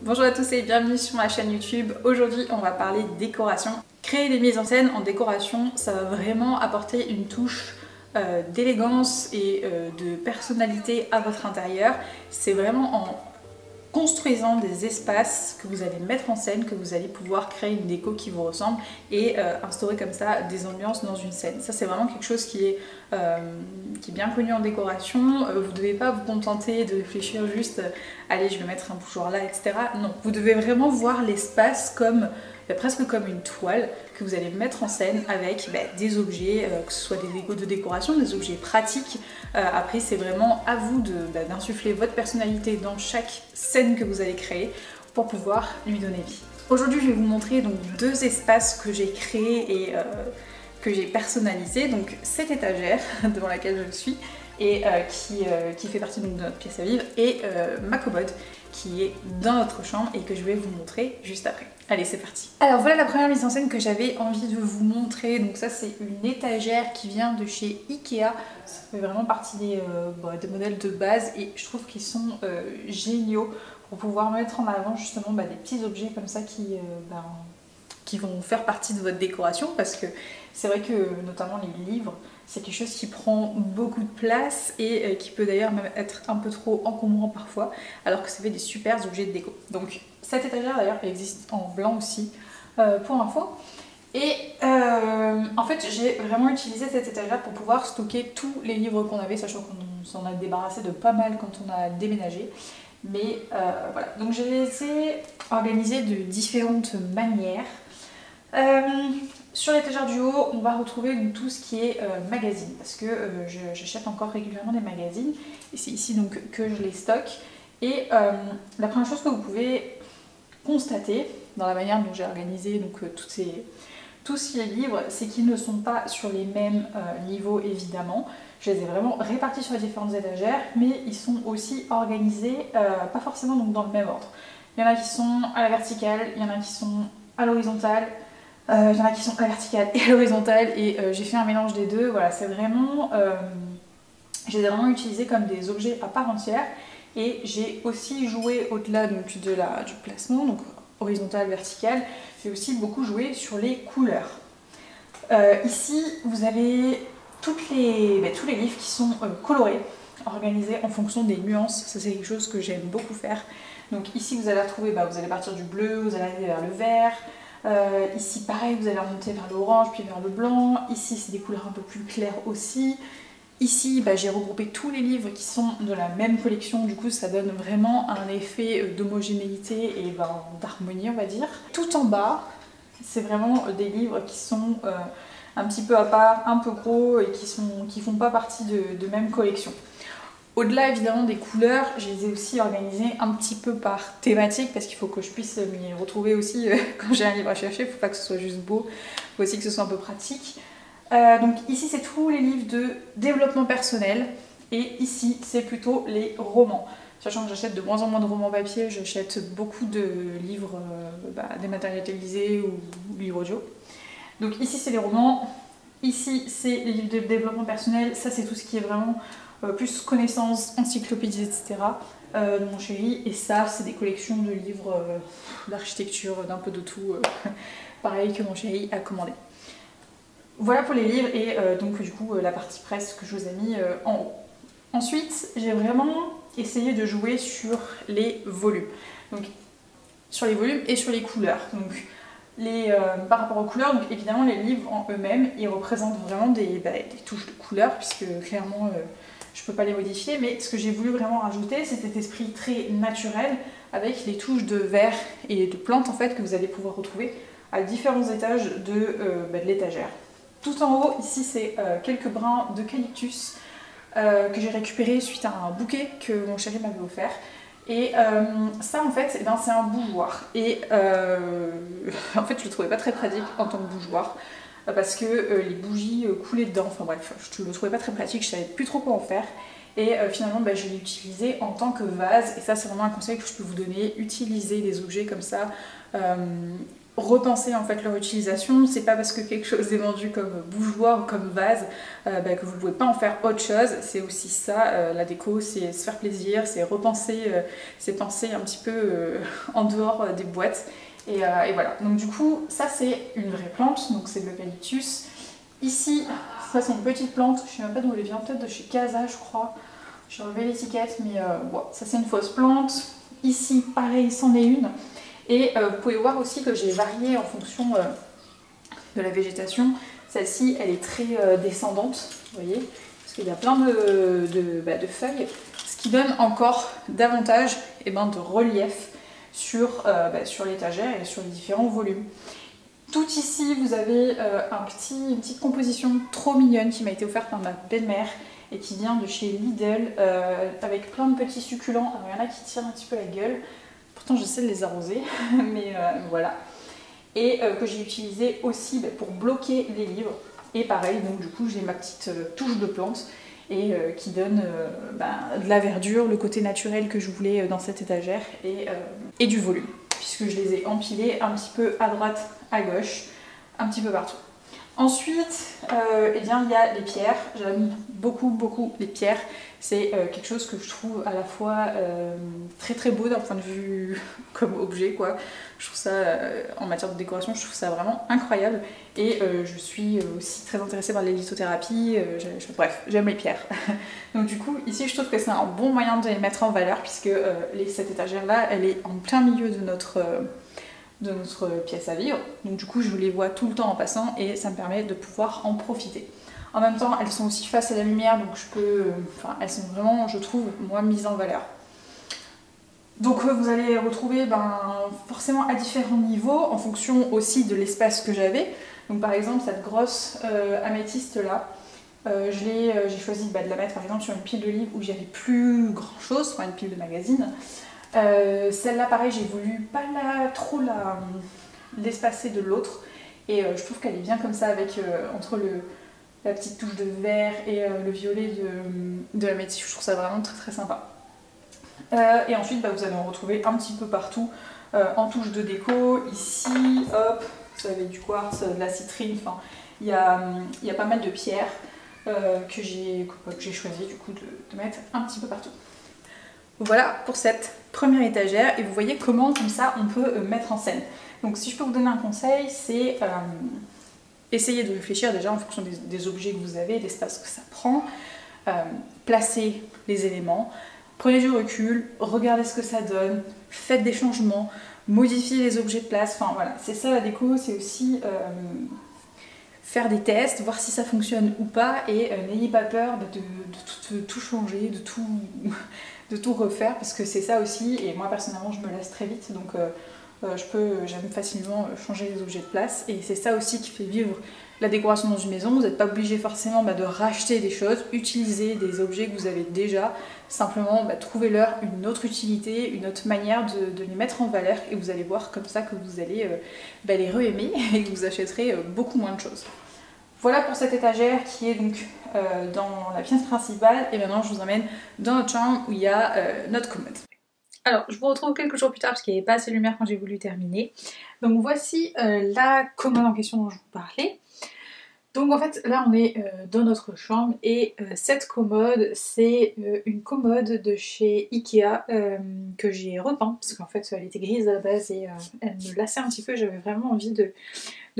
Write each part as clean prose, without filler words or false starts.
Bonjour à tous et bienvenue sur ma chaîne YouTube. Aujourd'hui on va parler décoration. Créer des mises en scène en décoration, ça va vraiment apporter une touche d'élégance et de personnalité à votre intérieur. C'est vraiment en construisant des espaces que vous allez mettre en scène, que vous allez pouvoir créer une déco qui vous ressemble et instaurer comme ça des ambiances dans une scène. Ça c'est vraiment quelque chose qui est bien connu en décoration. Vous ne devez pas vous contenter de réfléchir juste allez je vais mettre un bougeoir là, etc. Non, vous devez vraiment voir l'espace comme presque comme une toile que vous allez mettre en scène avec des objets, que ce soit des Legos de décoration, des objets pratiques. Après c'est vraiment à vous d'insuffler votre personnalité dans chaque scène que vous allez créer pour pouvoir lui donner vie. Aujourd'hui je vais vous montrer donc deux espaces que j'ai créés et que j'ai personnalisés. Donc cette étagère devant laquelle je suis et qui fait partie donc de notre pièce à vivre et ma commode qui est dans notre chambre et que je vais vous montrer juste après. Allez, c'est parti. Alors voilà la première mise en scène que j'avais envie de vous montrer. Donc ça c'est une étagère qui vient de chez Ikea. Ça fait vraiment partie des modèles de base et je trouve qu'ils sont géniaux pour pouvoir mettre en avant justement des petits objets comme ça qui vont faire partie de votre décoration, parce que c'est vrai que notamment les livres c'est quelque chose qui prend beaucoup de place et qui peut d'ailleurs même être un peu trop encombrant parfois, alors que ça fait des super objets de déco. Donc cette étagère d'ailleurs elle existe en blanc aussi pour info. Et en fait j'ai vraiment utilisé cette étagère pour pouvoir stocker tous les livres qu'on avait, sachant qu'on s'en a débarrassé de pas mal quand on a déménagé. Mais voilà, donc je les ai organisés de différentes manières. Sur l'étagère du haut, on va retrouver tout ce qui est magazine, parce que j'achète encore régulièrement des magazines, et c'est ici donc que je les stocke. Et la première chose que vous pouvez constater dans la manière dont j'ai organisé donc, tous ces livres, c'est qu'ils ne sont pas sur les mêmes niveaux évidemment. Je les ai vraiment répartis sur les différentes étagères, mais ils sont aussi organisés pas forcément donc, dans le même ordre. Il y en a qui sont à la verticale, il y en a qui sont à l'horizontale. Il y en a qui sont à la verticale et à l'horizontale et j'ai fait un mélange des deux. Voilà, c'est vraiment... je les ai vraiment utilisés comme des objets à part entière et j'ai aussi joué au-delà du placement, donc horizontal, vertical, j'ai aussi beaucoup joué sur les couleurs. Ici, vous avez tous les livres qui sont colorés, organisés en fonction des nuances. Ça, c'est quelque chose que j'aime beaucoup faire. Donc ici, vous allez retrouver, vous allez partir du bleu, vous allez aller vers le vert. Ici pareil, vous allez remonter vers l'orange puis vers le blanc. Ici c'est des couleurs un peu plus claires aussi. Ici j'ai regroupé tous les livres qui sont de la même collection, du coup ça donne vraiment un effet d'homogénéité et d'harmonie on va dire. Tout en bas c'est vraiment des livres qui sont un petit peu à part, un peu gros et qui font pas partie de même collection. Au-delà évidemment des couleurs, je les ai aussi organisées un petit peu par thématique parce qu'il faut que je puisse m'y retrouver aussi quand j'ai un livre à chercher, il ne faut pas que ce soit juste beau, il faut aussi que ce soit un peu pratique. Donc ici c'est tous les livres de développement personnel et ici c'est plutôt les romans. Sachant que j'achète de moins en moins de romans papier, j'achète beaucoup de livres dématérialisés ou livres audio. Donc ici c'est les romans, ici c'est les livres de développement personnel, ça c'est tout ce qui est vraiment... plus connaissances, encyclopédies, etc. De mon chéri. Et ça, c'est des collections de livres d'architecture, d'un peu de tout, pareil que mon chéri a commandé. Voilà pour les livres et donc du coup la partie presse que je vous ai mis en haut. Ensuite, j'ai vraiment essayé de jouer sur les volumes. Donc sur les volumes et sur les couleurs. Donc par rapport aux couleurs, donc évidemment les livres en eux-mêmes, ils représentent vraiment des touches de couleurs puisque clairement je peux pas les modifier, mais ce que j'ai voulu vraiment rajouter, c'est cet esprit très naturel avec les touches de verre et de plantes en fait que vous allez pouvoir retrouver à différents étages de l'étagère. Tout en haut, ici, c'est quelques brins d'eucalyptus que j'ai récupéré suite à un bouquet que mon chéri m'avait offert. Et ça, en fait, c'est un bougeoir. Et en fait, je le trouvais pas très pratique en tant que bougeoir. Parce que les bougies coulaient dedans, enfin bref, je le trouvais pas très pratique, je savais plus trop quoi en faire. Et finalement, je l'ai utilisé en tant que vase, et ça c'est vraiment un conseil que je peux vous donner, utilisez les objets comme ça repenser en fait leur utilisation. C'est pas parce que quelque chose est vendu comme bougeoir ou comme vase que vous ne pouvez pas en faire autre chose. C'est aussi ça, la déco, c'est se faire plaisir, c'est repenser, c'est penser un petit peu en dehors des boîtes. Et voilà, donc du coup ça c'est une vraie plante, donc c'est de l'eucalyptus. Ici, ça c'est une petite plante, je sais même pas d'où elle vient, peut-être de chez Casa je crois. J'ai enlevé l'étiquette, mais bon, ça c'est une fausse plante. Ici pareil, c'en est une. Et vous pouvez voir aussi que j'ai varié en fonction de la végétation. Celle-ci, elle est très descendante, vous voyez, parce qu'il y a plein de feuilles, ce qui donne encore davantage de relief sur l'étagère et sur les différents volumes. Tout ici, vous avez une petite composition trop mignonne qui m'a été offerte par ma belle-mère et qui vient de chez Lidl avec plein de petits succulents. Alors, il y en a qui tirent un petit peu la gueule. Pourtant j'essaie de les arroser, mais voilà. Et que j'ai utilisé aussi pour bloquer les livres. Et pareil, donc du coup j'ai ma petite touche de plante et qui donne de la verdure, le côté naturel que je voulais dans cette étagère et du volume. Puisque je les ai empilés un petit peu à droite, à gauche, un petit peu partout. Ensuite, il y a les pierres. J'aime beaucoup les pierres. C'est quelque chose que je trouve à la fois très très beau d'un point de vue comme objet quoi. Je trouve ça, en matière de décoration, je trouve ça vraiment incroyable. Et je suis aussi très intéressée par les lithothérapies. Bref, j'aime les pierres. Donc du coup, ici je trouve que c'est un bon moyen de les mettre en valeur puisque cette étagère là, elle est en plein milieu de notre pièce à vivre. Donc du coup je les vois tout le temps en passant et ça me permet de pouvoir en profiter. En même temps elles sont aussi face à la lumière donc elles sont vraiment, je trouve, moi mises en valeur. Donc vous allez les retrouver forcément à différents niveaux en fonction aussi de l'espace que j'avais. Donc par exemple cette grosse améthyste là, j'ai choisi de la mettre par exemple sur une pile de livres où j'avais plus grand chose, une pile de magazines. Celle-là pareil, j'ai voulu pas trop l'espacer de l'autre et je trouve qu'elle est bien comme ça avec entre la petite touche de vert et le violet de la métis. Je trouve ça vraiment très très sympa. Et ensuite vous allez en retrouver un petit peu partout en touche de déco. Ici, hop, vous avez du quartz, de la citrine, enfin il y a pas mal de pierres que j'ai choisi du coup de mettre un petit peu partout. Voilà pour cette première étagère et vous voyez comment comme ça on peut mettre en scène. Donc si je peux vous donner un conseil, c'est essayer de réfléchir déjà en fonction des objets que vous avez, l'espace que ça prend, placer les éléments, prenez du recul, regardez ce que ça donne, faites des changements, modifiez les objets de place, enfin voilà, c'est ça la déco, c'est aussi faire des tests, voir si ça fonctionne ou pas et n'ayez pas peur de tout changer, de tout refaire parce que c'est ça aussi et moi personnellement je me lasse très vite donc j'aime facilement changer les objets de place et c'est ça aussi qui fait vivre la décoration dans une maison. Vous n'êtes pas obligé forcément de racheter des choses, utilisez des objets que vous avez déjà, simplement trouvez-leur une autre utilité, une autre manière de les mettre en valeur et vous allez voir comme ça que vous allez les re-aimer et que vous achèterez beaucoup moins de choses. Voilà pour cette étagère qui est donc dans la pièce principale et maintenant je vous emmène dans notre chambre où il y a notre commode. Alors je vous retrouve quelques jours plus tard parce qu'il n'y avait pas assez de lumière quand j'ai voulu terminer. Donc voici la commode en question dont je vous parlais. Donc en fait là on est dans notre chambre et cette commode c'est une commode de chez Ikea que j'ai repeint parce qu'en fait elle était grise à la base et elle me lassait un petit peu, j'avais vraiment envie de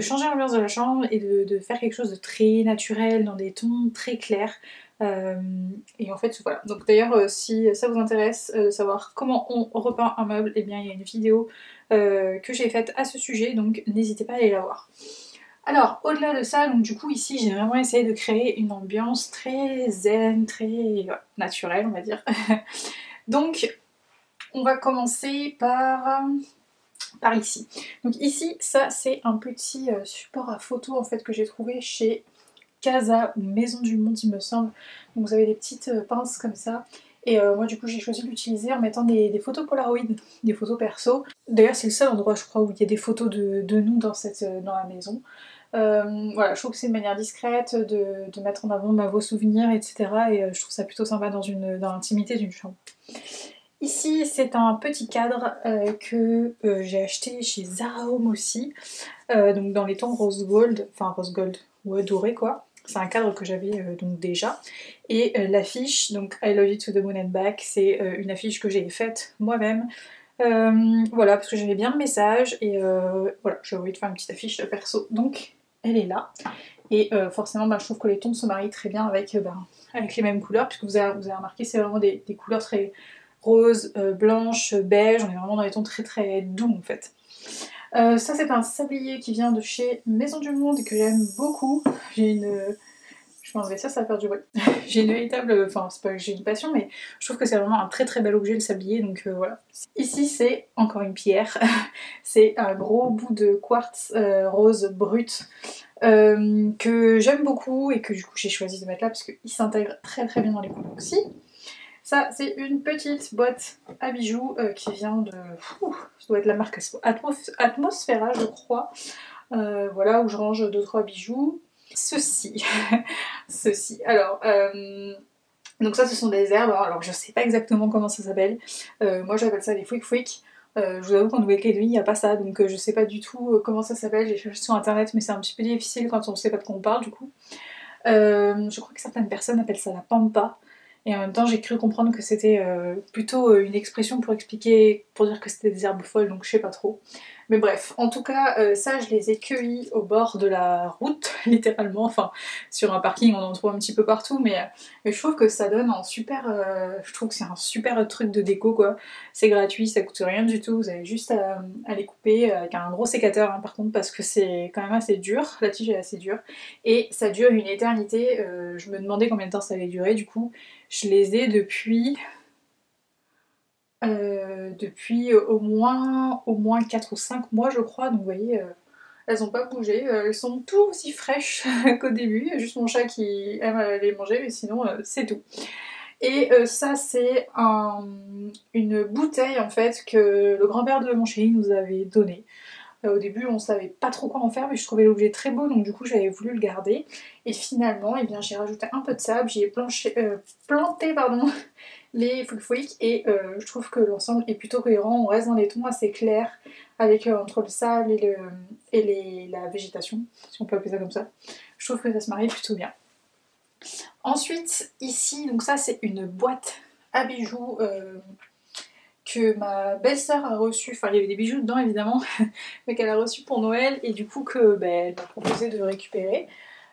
changer l'ambiance de la chambre et de faire quelque chose de très naturel dans des tons très clairs. Et en fait voilà, donc d'ailleurs si ça vous intéresse de savoir comment on repeint un meuble, et bien il y a une vidéo que j'ai faite à ce sujet donc n'hésitez pas à aller la voir. Alors, au-delà de ça, donc du coup ici j'ai vraiment essayé de créer une ambiance très zen, très naturelle on va dire. Donc on va commencer par ici. Donc ici, ça c'est un petit support à photo en fait que j'ai trouvé chez Casa ou Maison du Monde il me semble. Donc vous avez des petites pinces comme ça. Et moi du coup j'ai choisi de l'utiliser en mettant des photos Polaroid, des photos perso. D'ailleurs c'est le seul endroit je crois où il y a des photos de nous dans la maison. Voilà, je trouve que c'est une manière discrète de mettre en avant vos souvenirs, etc. Et je trouve ça plutôt sympa dans l'intimité d'une chambre. Ici c'est un petit cadre que j'ai acheté chez Zara Home aussi, donc dans les tons rose gold, enfin rose gold, ouais doré quoi. C'est un cadre que j'avais donc déjà. Et l'affiche, donc I love you to the moon and back, c'est une affiche que j'ai faite moi-même. Voilà, parce que j'avais bien le message et voilà, j'ai envie de faire une petite affiche perso, donc elle est là. Et forcément, je trouve que les tons se marient très bien avec, avec les mêmes couleurs, puisque vous avez remarqué, c'est vraiment des couleurs très roses, blanches, beige, on est vraiment dans les tons très très doux en fait. Ça c'est un sablier qui vient de chez Maison du Monde et que j'aime beaucoup. J'ai une... Je vais enlever ça, ça va faire du bruit. J'ai une véritable... Enfin, c'est pas que j'ai une passion, mais je trouve que c'est vraiment un très très bel objet le sablier, donc voilà. Ici c'est encore une pierre. C'est un gros bout de quartz rose brut que j'aime beaucoup et que du coup j'ai choisi de mettre là parce qu'il s'intègre très très bien dans les couleurs aussi. Ça c'est une petite boîte à bijoux qui vient de... ça doit être la marque Atmosphera je crois. Voilà, où je range 2-3 bijoux. Ceci, ceci. Alors, donc ça ce sont des herbes, alors je sais pas exactement comment ça s'appelle. Moi j'appelle ça des fouic fouic. Je vous avoue qu'en Nouvelle-Calédonie il n'y a pas ça, donc je sais pas du tout comment ça s'appelle. J'ai cherché sur internet mais c'est un petit peu difficile quand on sait pas de quoi on parle du coup. Je crois que certaines personnes appellent ça la pampa. Et en même temps j'ai cru comprendre que c'était plutôt une expression pour expliquer, pour dire que c'était des herbes folles, donc je sais pas trop. Mais bref, en tout cas ça je les ai cueillis au bord de la route, littéralement, enfin sur un parking on en trouve un petit peu partout, mais je trouve que ça donne un super... je trouve que c'est un super truc de déco quoi. C'est gratuit, ça coûte rien du tout, vous avez juste à les couper avec un gros sécateur hein, par contre parce que c'est quand même assez dur, la tige est assez dure, et ça dure une éternité, je me demandais combien de temps ça allait durer du coup. Je les ai depuis au moins 4 ou 5 mois je crois, donc vous voyez elles n'ont pas bougé, elles sont tout aussi fraîches qu'au début, il y a juste mon chat qui aime les manger mais sinon c'est tout. Et ça c'est une bouteille en fait que le grand-père de mon chéri nous avait donnée. Au début on savait pas trop quoi en faire mais je trouvais l'objet très beau donc du coup j'avais voulu le garder. Et finalement eh bien, j'ai rajouté un peu de sable, j'y ai planté pardon, les fouic et je trouve que l'ensemble est plutôt cohérent, on reste dans des tons assez clairs avec entre le sable et la végétation, si on peut appeler ça comme ça. Je trouve que ça se marie plutôt bien. Ensuite ici, donc ça c'est une boîte à bijoux que ma belle-sœur a reçu, enfin il y avait des bijoux dedans évidemment, mais qu'elle a reçu pour Noël et du coup que elle m'a proposé de récupérer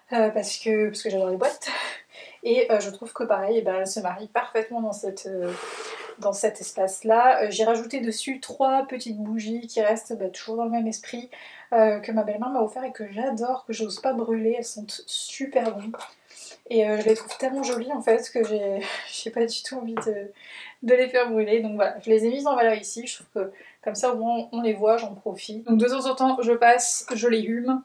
parce que j'adore les boîtes. Et je trouve que pareil, elle se marie parfaitement dans cet espace-là. J'ai rajouté dessus 3 petites bougies qui restent toujours dans le même esprit que ma belle-mère m'a offert et que j'adore, que j'ose pas brûler. Elles sont super bonnes. Et je les trouve tellement jolies en fait que j'ai pas du tout envie de les faire brûler. Donc voilà, je les ai mises en valeur ici. Je trouve que comme ça au moins on les voit, j'en profite. Donc de temps en temps je passe, je les hume.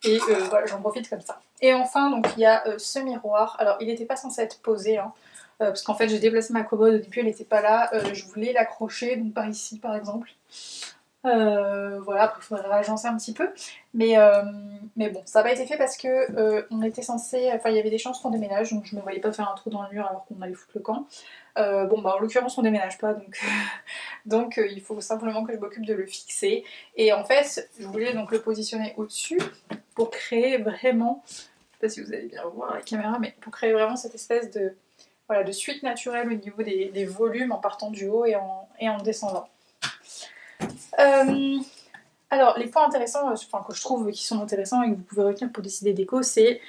Et voilà, j'en profite comme ça. Et enfin, donc il y a ce miroir. Alors, il n'était pas censé être posé, hein, parce qu'en fait, j'ai déplacé ma commode. Au début, elle n'était pas là. Je voulais l'accrocher, donc par ici, par exemple. Voilà, après, il faudrait l'agencer un petit peu. Mais bon, ça n'a pas été fait parce que on était censé... Enfin, il y avait des chances qu'on déménage, donc je ne me voyais pas faire un trou dans le mur alors qu'on allait foutre le camp. Bon, en l'occurrence, on déménage pas, donc... donc il faut simplement que je m'occupe de le fixer. Et en fait, je voulais donc le positionner au-dessus pour créer vraiment, je sais pas si vous allez bien voir la caméra, mais pour créer vraiment cette espèce de, voilà, de suite naturelle au niveau des volumes en partant du haut et en descendant. Alors les points intéressants, enfin que je trouve qui sont intéressants et que vous pouvez retenir pour décider déco, c'est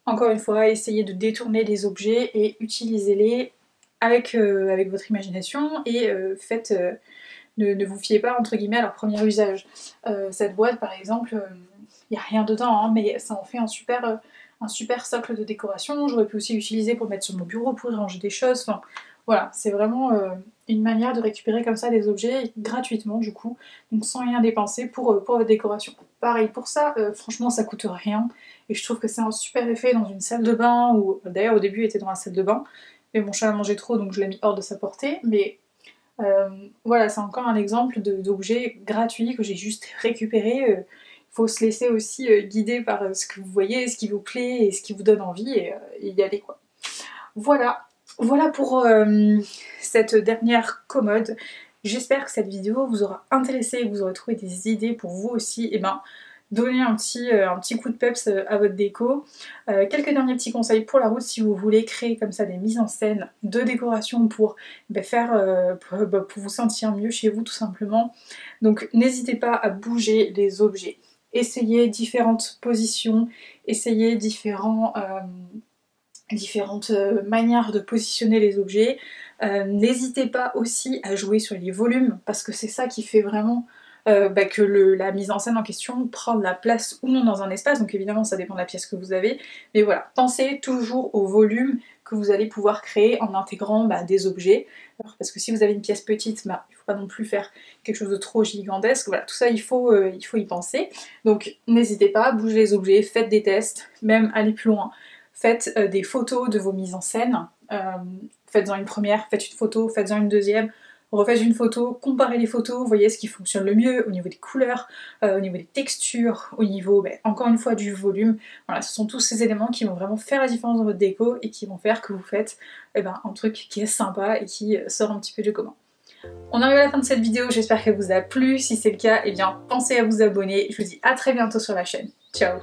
encore une fois essayer de détourner les objets et utilisez-les avec votre imagination et ne vous fiez pas entre guillemets à leur premier usage. Cette boîte par exemple, il n'y a rien dedans, hein, mais ça en fait un super socle de décoration. J'aurais pu aussi l'utiliser pour mettre sur mon bureau, pour y ranger des choses. Enfin voilà, c'est vraiment une manière de récupérer comme ça des objets gratuitement du coup, donc sans rien dépenser pour votre décoration. Pareil pour ça, franchement ça coûte rien et je trouve que c'est un super effet dans une salle de bain, ou d'ailleurs au début il était dans la salle de bain, mais mon chat a mangé trop donc je l'ai mis hors de sa portée, mais voilà, c'est encore un exemple d'objet gratuit que j'ai juste récupéré. Il faut se laisser aussi guider par ce que vous voyez, ce qui vous plaît et ce qui vous donne envie et y aller quoi. Voilà, Voilà pour cette dernière commode. J'espère que cette vidéo vous aura intéressé et que vous aurez trouvé des idées pour vous aussi, et ben, donner un petit coup de peps à votre déco. Quelques derniers petits conseils pour la route si vous voulez créer comme ça des mises en scène de décoration pour pour vous sentir mieux chez vous tout simplement. Donc n'hésitez pas à bouger les objets. Essayez différentes positions, essayez différentes manières de positionner les objets. N'hésitez pas aussi à jouer sur les volumes parce que c'est ça qui fait vraiment que la mise en scène en question prend de la place ou non dans un espace, donc évidemment ça dépend de la pièce que vous avez, mais voilà, pensez toujours au volume que vous allez pouvoir créer en intégrant des objets, parce que si vous avez une pièce petite, il ne faut pas non plus faire quelque chose de trop gigantesque, voilà, tout ça il faut y penser, donc n'hésitez pas, bougez les objets, faites des tests, même allez plus loin, faites des photos de vos mises en scène, faites-en une première, faites une photo, faites-en une deuxième, refaites une photo, comparez les photos, voyez ce qui fonctionne le mieux au niveau des couleurs, au niveau des textures, au niveau, encore une fois, du volume. Voilà, ce sont tous ces éléments qui vont vraiment faire la différence dans votre déco et qui vont faire que vous faites un truc qui est sympa et qui sort un petit peu du commun. On arrive à la fin de cette vidéo, j'espère qu'elle vous a plu. Si c'est le cas, eh bien pensez à vous abonner. Je vous dis à très bientôt sur la chaîne. Ciao!